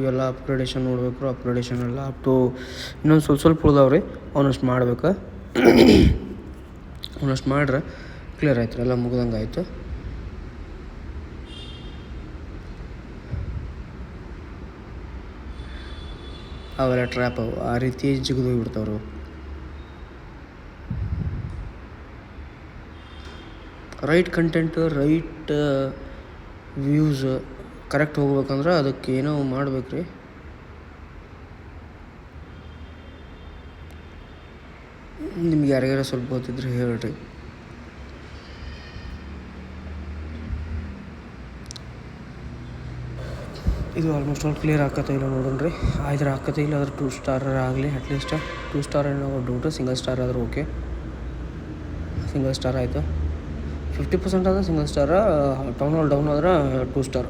ಇವೆಲ್ಲ ಅಪ್ಗ್ರೇಡೇಷನ್ ನೋಡ್ಬೇಕು. ಅಪ್ಗ್ರೇಡೇಷನ್ ಎಲ್ಲ ಅಪ್ ಟು ಇನ್ನೊಂದು ಸ್ವಲ್ಪ ಉಳ್ದಾವ್ರಿ. ಅವನಷ್ಟು ಮಾಡ್ಬೇಕು. ಅವನಷ್ಟು ಮಾಡ್ರೆ ಕ್ಲಿಯರ್ ಆಯ್ತು, ಎಲ್ಲ ಮುಗ್ದಂಗೆ ಆಯಿತು. ಅವೆಲ್ಲ ಟ್ರ್ಯಾಪ್ ಅವು ಆ ರೀತಿ ಜಿಗಿದು ಹೋಗ್ಬಿಡ್ತಾವ್ರು. Right content, right views correct ಹೋಗ್ಬೇಕಂದ್ರೆ ಅದಕ್ಕೆ ಏನೋ ಮಾಡ್ಬೇಕು ರೀ. ನಿಮ್ಗೆ ಯಾರಿಗಾರ ಸ್ವಲ್ಪ ಗೊತ್ತಿದ್ರೆ ಹೇಳ್ರಿ. ಇದು ಆಲ್ಮೋಸ್ಟ್ ಆಲ್ ಕ್ಲಿಯರ್ ಆಗ್ಕತ್ತ ಇಲ್ಲ ನೋಡೋಣ್ರಿ. ಆಯ್ತು ಆಗ್ಕತ್ತ ಇಲ್ಲ ಅದ್ರ 2 ಸ್ಟಾರ್ ಆಗಲಿ. ಅಟ್ಲೀಸ್ಟ್ 2 ಸ್ಟಾರ್ ಏನೋ ಡೌಟು. ಸಿಂಗಲ್ ಸ್ಟಾರ್ ಆದ್ರೆ ಓಕೆ. ಸಿಂಗಲ್ ಸ್ಟಾರ್ ಆಯಿತು. 50% ಆದ್ರೆ single star. Town hall down ಆದ್ರೆ 2 ಸ್ಟಾರ್.